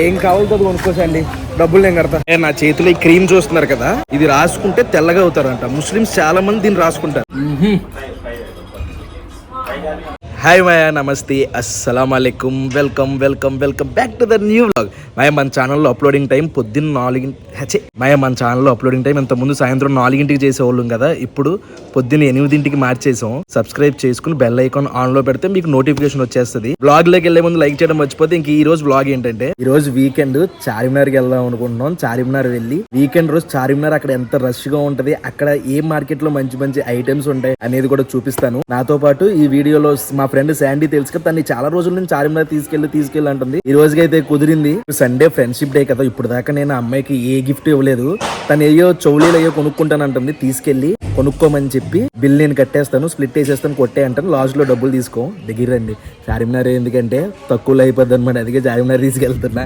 ఏం కావాలో అది కొనుక్కోసండి, డబ్బులు నేను కడతా. నా చేతిలో ఈ క్రీమ్ చూస్తున్నారు కదా, ఇది రాసుకుంటే తెల్లగా అవుతారంట. ముస్లిమ్స్ చాలా మంది దీన్ని రాసుకుంటారు. హాయ్ మాయా, నమస్తే, అస్సలం అయికుం, welcome welcome welcome back to the new vlog. Maya మన ఛానల్లో అప్లోడింగ్ టైం పొద్దున్న 4 మన ఛానల్లో అప్లోడింగ్ టైం ఇంతకుముందు సాయంత్రం 4ంటికి చేసేవాళ్ళం కదా, ఇప్పుడు పొద్దున్న 8ంటికి మార్చేసాం. సబ్స్క్రైబ్ చేసుకుని బెల్ ఐకాన్ ఆన్ లో పెడితే మీకు నోటిఫికేషన్ వచ్చేస్తుంది. బ్లాగ్ లోకి వెళ్లే ముందు లైక్ చేయడం మర్చిపోతే. ఇంక ఈ రోజు బ్లాగ్ ఏంటంటే, ఈ రోజు వీకెండ్ చార్మినార్కి వెళ్దాం అనుకుంటున్నాం. చార్మినార్ వెళ్ళి వీకెండ్ రోజు చార్మినార్ అక్కడ ఎంత రష్ గా ఉంటది, అక్కడ ఏ మార్కెట్ లో మంచి మంచి ఐటమ్స్ ఉంటాయి అనేది కూడా చూపిస్తాను. నాతో పాటు ఈ వీడియోలో మా ఫ్రెండ్ శాండీ తెలుసు కదా, తన్ని చాలా రోజుల నుంచి చార్మినార్ తీసుకెళ్ళి అంటుంది. ఈ రోజుకైతే కుదిరింది. సండే ఫ్రెండ్షిప్ డే కదా, ఇప్పుడు దాకా నేను అమ్మాయికి ఏ గిఫ్ట్ ఇవ్వలేదు. తను ఏయో చౌలీలు అయ్యో కొనుక్కుంటానంటుంది. తీసుకెళ్లి కొనుక్కోమని చెప్పి బిల్ నేను కట్టేస్తాను, స్ప్లిట్ వేసేస్తాను, కొట్టే అంటాను. లాస్ట్ లో డబ్బులు తీసుకో, దగ్గర రండి. చార్మినార్ ఎందుకంటే తక్కువలో అయిపోద్ది అనమాట, అందుకే చార్మినార్ తీసుకెళ్తున్నా.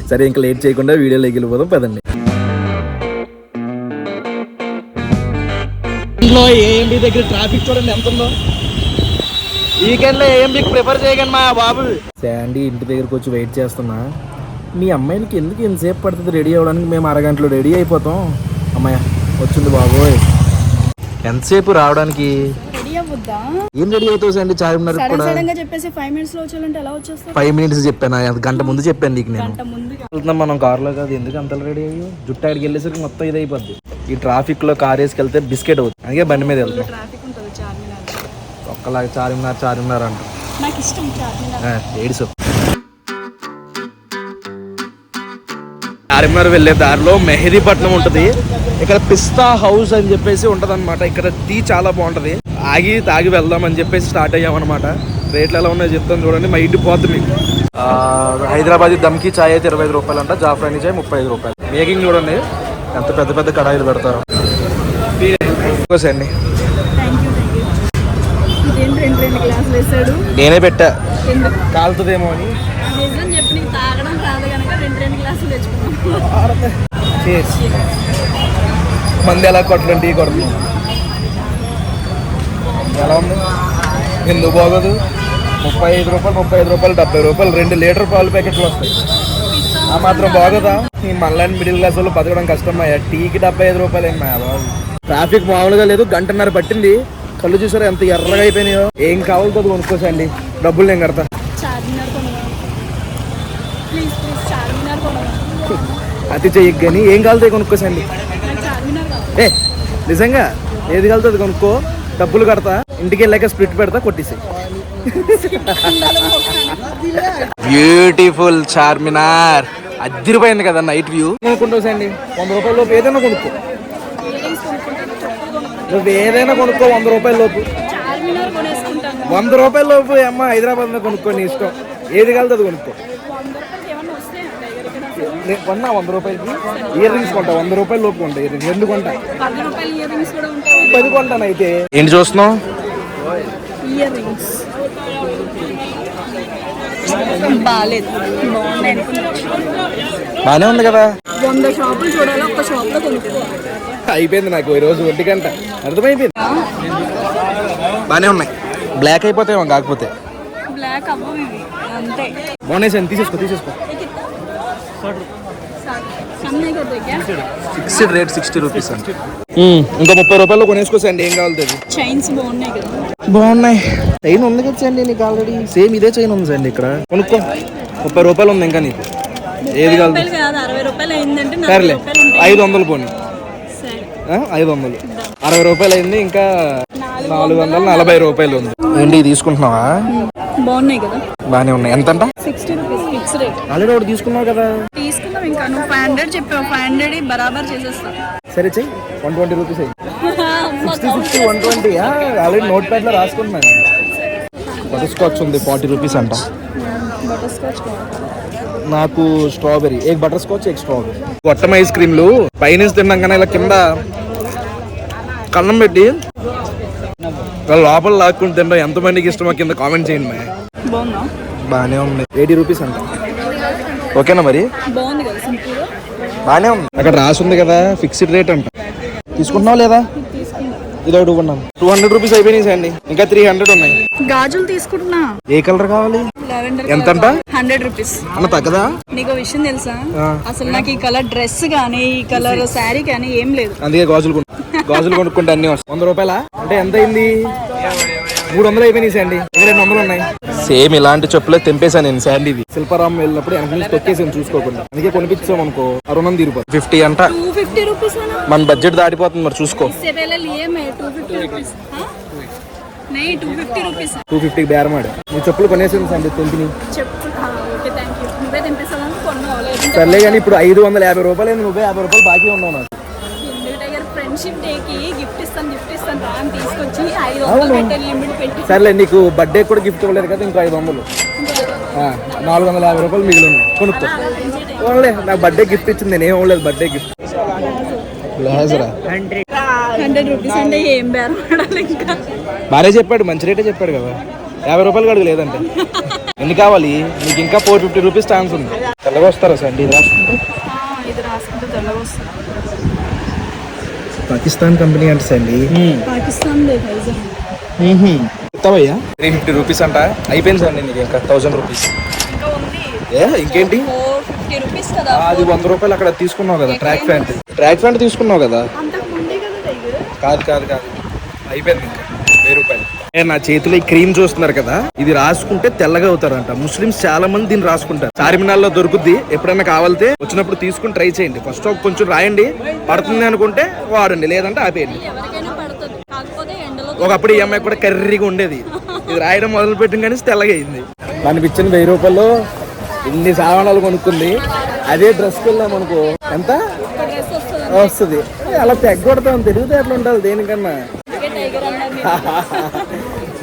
సరే, ఇంకా లేట్ చేయకుండా వీడియోలోకి వెళ్ళిపోదాం, పదండి. ఏఎంబి దగ్గర ట్రాఫిక్ చూడండి ఎంత ఉందో. వీకెండ్ లో ఏఎంబికి ప్రిఫర్ చేయకండి మా బాబు. శాండీ ఇంటి దగ్గరకు వచ్చి వెయిట్ చేస్తున్నా. మీ అమ్మాయికి ఎందుకు ఎంతసేపు పడుతుంది రెడీ అవ్వడానికి? మేము అరగంటలో రెడీ అయిపోతాం. అమ్మాయి వచ్చింది బాబోయ్, ఎంతసేపు రావడానికి? ఏం రెడీ అవుతావు అండి చార్మినార్ కూడా? 5 minutes చెప్పాను, గంట ముందు చెప్పాను నీకు. నేను వెళ్తున్నాం మనం కార్లో కాదు, ఎందుకు అంత రెడీ అయ్యి జుట్టు ఆడికి వెళ్ళేసరికి మొత్తం ఇది అయిపోద్ది. ఈ ట్రాఫిక్ లో కార్ వేసుకెళ్తే బిస్కెట్ అవుతుంది, అందుకే బండి మీద వెళ్తాం. ఒక్కలాగా చార్మినార్ అంటాం. ఏడుసు. చార్మినార్ వెళ్ళే దారిలో మెహదీపట్నం ఉంటుంది. ఇక్కడ పిస్తా హౌస్ అని చెప్పేసి ఉంటది అనమాట. ఇక్కడ టీ చాలా బాగుంటది. ఆగి తాగి వెళ్దాం అని చెప్పేసి స్టార్ట్ అయ్యామన్నమాట. రేట్లు ఎలా ఉన్నాయో చెప్తాను చూడండి, మా ఇంటి పోతుంది మీకు. హైదరాబాద్ దమ్కి చాయ్ అయితే 25 రూపాయలు అంట, జాఫ్రానీ చాయ్ 35 రూపాయలు. మేకింగ్ చూడండి ఎంత పెద్ద పెద్ద కడాయిలు పెడతారు. అండి నేనే పెట్టా, కాలుతుందేమో అని. మంది ఎలా కొట్టడం, టీ కొడతాం. ఎలా ఉంది? ఎందుకు బాగోదు? 35 రూపాయలు 70 రూపాయలు 2 లీటర్ పాలు ప్యాకెట్లు వస్తాయి. ఆ మాత్రం బాగోదా? ఈ మనలాంటి మిడిల్ క్లాస్ వాళ్ళు బతకడం కష్టం. టీకి 75 రూపాయలు ఏం బాబు. ట్రాఫిక్ మామూలుగా లేదు, 1 గంటన్నర పట్టింది. కళ్ళు చూసారా ఎంత ఎర్రగా అయిపోయినాయో. ఏం కావాలో అది కొనుక్కోసండి, డబ్బులు నేను కడతా. అతి చెయ్యకు కానీ ఏం కావాలో కొనుక్కోసండి. నిజంగా ఏది కావాలో అది కొనుక్కో, డబ్బులు కడతా. ఇంటికి వెళ్ళాక స్ప్లిట్ పెడతా, కొట్టేసి. బ్యూటిఫుల్ చార్మినార్ అదిరిపోయింది కదా నైట్ వ్యూ. కొనుక్కుంటావుసండి 100 రూపాయల లోపు ఏదైనా కొనుక్కో. నువ్వు ఏదైనా కొనుక్కో 100 రూపాయల లోపు. 100 రూపాయల లోపు అమ్మ హైదరాబాద్ లో కొనుక్కో, నీ ఇష్టం. ఏది కావాలో అది కొనుక్కో. కొన్నా 100 రూపాయలకి ఇయర్ రింగ్స్ కొంటా, 100 రూపాయల లోపు కొంటా ఇయర్ రింగ్స్. ఎందుకు కొంటా? 10 కొంటాను. అయితే ఏంటి చూస్తున్నావు? బానే ఉంది కదా. 100 షాపులు చూడాలి, ఒక్క షాప్ లో కొనుక్కో. అయిపోయింది నాకు ఈ రోజు 1 గంట, అర్థమైపోయింది. బానే ఉన్నాయి. బ్లాక్ అయిపోతాయేమో కాకపోతే. బ్లాక్ అవ్వవు అంతే. బాగున్నాయి, తీసేసుకో. ఫిక్స్డ్ రేట్ 60 రూపీస్ అండి. ఇంకా 30 రూపాయలు కొనేసుకోసండి, ఏం కావాలి? చైన్స్ బాగున్నాయి కదా. బాగున్నాయి. చైన్ ఉంది కదా అండి నీకు ఆల్రెడీ. సేమ్ ఇదే చైన్ ఉంది అండి ఇక్కడ, కొనుక్కో. 30 రూపాయలు ఉంది ఇంకా నీకు. ఏది కావాలి? 500 పోనీ. 500 60 రూపాయలు అయింది, ఇంకా 440 రూపాయలు ఉంది. ఏంటి తీసుకుంటున్నావా? బాగున్నాయి కదా. బానే ఉన్నాయి. ఎంత అంట? 60 రూపీస్ ఫిక్స్ రేట్. ఆల్రెడీ ఒకటి తీసుకున్నావు కదా. తీసుకున్నాం, ఇంకా నువ్వు 500 చెప్పావు. 500 బరాబర్ చేసేస్తా. సరే చెయ్యి, 120 రూపీస్ అయ్యి. 60 120. ఆల్రెడీ నోట్ ప్యాడ్ లో రాసుకుంటున్నాను. బటర్ స్కాచ్ ఉంది 40 రూపీస్ అంట. బటర్ స్కాచ్ నాకు స్ట్రాబెరీ, ఏక్ బటర్ స్కాచ్, ఏక్ స్ట్రాబెరీ. గొట్టం ఐస్ క్రీమ్లు పైనుంచి తిన్నాం కానీ ఇలా కింద కన్నం పెట్టి లోపల లాక్కుని తినడం ఎంతమందికి ఇష్టమో కింద కామెంట్ చేయండి. బాగానే ఉంది. 80 రూపీస్ అంట. ఓకేనా మరి? బాగానే ఉంది. అక్కడ రాసి ఉంది కదా ఫిక్స్డ్ రేట్ అంట. తీసుకుంటున్నావు లేదా? ఇది ఒకటి కొన్నాం. 200 రూపీస్ అయిపోయినాయి అండి, ఇంకా 300 ఉన్నాయి. గాజులు తీసుకుంటున్నా. ఏ కలర్ కావాలి? లావెండర్. ఎంతంట? 100 రూపీస్. అన్న తగ్గదా? నీకు విషయం తెలుసా, అసలు నాకు ఈ కలర్ డ్రెస్ కానీ ఈ కలర్ శారీ కానీ ఏం లేదు. అందుకే గాజులు కొనుక్కుంటే అన్ని వస్తాయి. 100 రూపాయల అంటే ఎంత అయింది? 300 అయిపోయినాయి అండి, ఇంకా 200 ఉన్నాయి. సేమ్ ఇలాంటి చెప్పులే తెంపేశాను నేను శాండీవి. శిల్పారామం వెళ్ళినప్పుడు వెనక నుంచి తొక్కేసాను చూసుకోకుండా. అందుకే కొనిపించాం అనుకో, ఆ రుణం తీరిపోతుంది. 50 అంట. 250 రూపీస్. మన బడ్జెట్ దాటిపోతుంది మరి, చూసుకో. 250 రూపీస్. 250 రూపీస్. 250 బేరమాడు. నీ చెప్పులు కొనేసాను సండి తెంపిని. Okay, thank you. నువ్వే తెంపేసాను కొన్నావు. సర్లే కానీ ఇప్పుడు 550 రూపాయలు, నువ్వే 50 రూపాయలు బాకీ ఉన్నావు నాకు. ఫ్రెండ్షిప్ డేకి గిఫ్ట్ ఇస్తాను రా అని తీసుకొచ్చి 500 పెట్టే లిమిట్ పెట్టి. సర్లే, నీకు బర్త్డే కూడా గిఫ్ట్ ఇవ్వలేదు కదా, ఇంకో 500. 450 రూపాయలు మిగిలి ఉన్నాయి, కొనుక్కో. ఓన్లే నాకు బర్త్డే గిఫ్ట్ ఇచ్చింది, నేను ఏం ఇవ్వలేదు బర్త్డే గిఫ్ట్. 100 రూపీస్ అంటే ఏం బేరం ఆడాలి ఇంకా. బాగా చెప్పాడు, మంచి రేటే చెప్పాడు కదా. 50 రూపాయలు కడుగు లేదంటే. ఎన్ని కావాలి నీకు? ఇంకా 450 రూపీస్ ఛాన్స్ ఉంది. తెల్లగా వస్తారా సార్? ఇది రాసుకుంటే తెల్లగా వస్తుంది. పాకిస్తాన్ కంపెనీ అంటే సండి. పాకిస్తాన్ ఇస్తావయ్యా? 350 రూపీస్ అంట. అయిపోయింది సార్ నీకు ఇంకా 1000 రూపీస్. ఇంకేంటి? 450 రూపీస్ కదా. అది 100 రూపాయలు అక్కడ తీసుకున్నావు కదా. ట్రాక్ ప్యాంట్ తీసుకున్నావు కదా. కాదు అయిపోయింది ఇంకా 1000 రూపాయలు. నా చేతిలో ఈ క్రీమ్ చూస్తున్నారు కదా, ఇది రాసుకుంటే తెల్లగా అవుతారంట. ముస్లిమ్స్ చాలా మంది దీన్ని రాసుకుంటారు. చార్మినార్లో దొరుకుద్ది, ఎప్పుడైనా కావాలితే వచ్చినప్పుడు తీసుకుని ట్రై చేయండి. ఫస్ట్ కొంచెం రాయండి, పడుతుంది అనుకుంటే వాడండి, లేదంటే ఆపేయండి. ఒకప్పుడు ఈ అమ్మాయి కూడా కర్రీగా ఉండేది, ఇది రాయడం మొదలు పెట్టిన కానీ తెల్లగా అయింది. మనకి ఇచ్చిన 1000 రూపాయలు ఇన్ని సామానాలు కొనుక్కుంది. అదే డ్రెస్కి వెళ్ళాం అనుకో, ఎంత వస్తుంది? అలా తెగ్గొడతాం, తిరిగితే ఎట్లా ఉండాలి దేనికన్నా.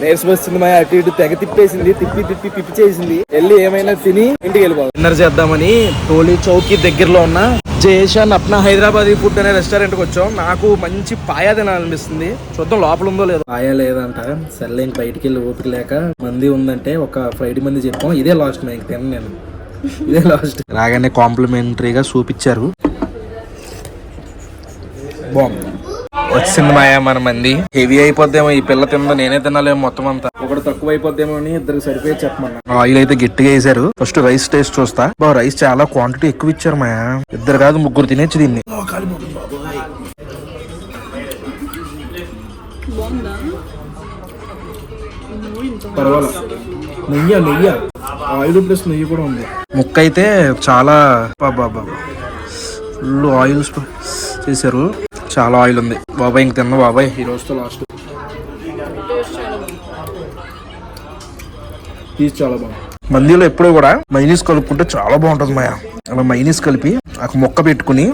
నేర్స్ వస్తుంది మా అటు ఇటు తెగ తిప్పేసింది, తిప్పి చేసింది. వెళ్ళి ఏమైనా తిని ఇంటికి వెళ్ళిపోవాలి. డిన్నర్ చేద్దామని టోలీ చౌకీ దగ్గరలో ఉన్న జేషాన్ అప్నా హైదరాబాదీ ఫుడ్ అనే రెస్టారెంట్ కి వచ్చాం. నాకు మంచి పాయా తినాలనిపిస్తుంది. చూద్దాం లోపల ఉందో లేదో. పాయా లేదంట. సర్లే ఇంక బయటికి వెళ్ళి ఓపిక లేక మంది ఉందంటే ఒక 5 మంది చెప్పాం. ఇదే లాస్ట్ నేను తిన్నాను, నేను ఇదే లాస్ట్. రాగానే కాంప్లిమెంటరీగా చూపించారు, బాగుంది. వచ్చింది మాయా మన మంది. హెవీ అయిపోద్దేమో ఈ పిల్ల తిందో, నేనే తినాలేమో మొత్తం అంతా. ఒకటి తక్కువ అయిపోద్దేమో అని ఇద్దరు సరిపోయి చెప్పమన్నా. ఆయిల్ అయితే గట్టిగా వేసారు. ఫస్ట్ రైస్ టేస్ట్ చూస్తా. రైస్ చాలా క్వాంటిటీ ఎక్కువ ఇచ్చారు మాయా. 2 కాదు 3 తినేచ్చు దీన్ని. పర్వాలా, నెయ్యి ఆయిల్ ప్లస్ నెయ్యి కూడా ఉంది. ముక్క అయితే చాలా ఫుల్ ఆయిల్ చేశారు, చాలా ఆయిల్ ఉంది. బాబాయ్ ఇంక తిన్నా బాబాయ్, ఈ రోజుతో లాస్ట్. పీస్ చాలా బాగుంది. మందిలో ఎప్పుడూ కూడా మైనీస్ కలుపుకుంటే చాలా బాగుంటుంది మాయా. అలా మైనీస్ కలిపి ఒక మొక్క పెట్టుకుని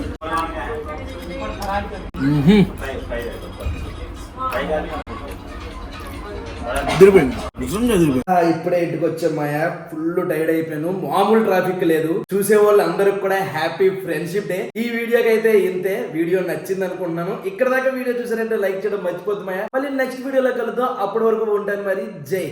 ఇప్పుడే ఇంటికి వచ్చా మాయా. ఫుల్ టైర్డ్ అయిపోయాను, మామూలు ట్రాఫిక్ లేదు. చూసే వాళ్ళు అందరికి కూడా హ్యాపీ ఫ్రెండ్షిప్ డే. ఈ వీడియోకి అయితే ఇంతే. వీడియో నచ్చింది అనుకుంటున్నాను. ఇక్కడ దాకా వీడియో చూసారంటే లైక్ చేయడం మర్చిపోద్దు మాయా. మళ్ళీ నెక్స్ట్ వీడియోలో కలుద్దాం. అప్పటి వరకు ఉంటాను మరి. జై.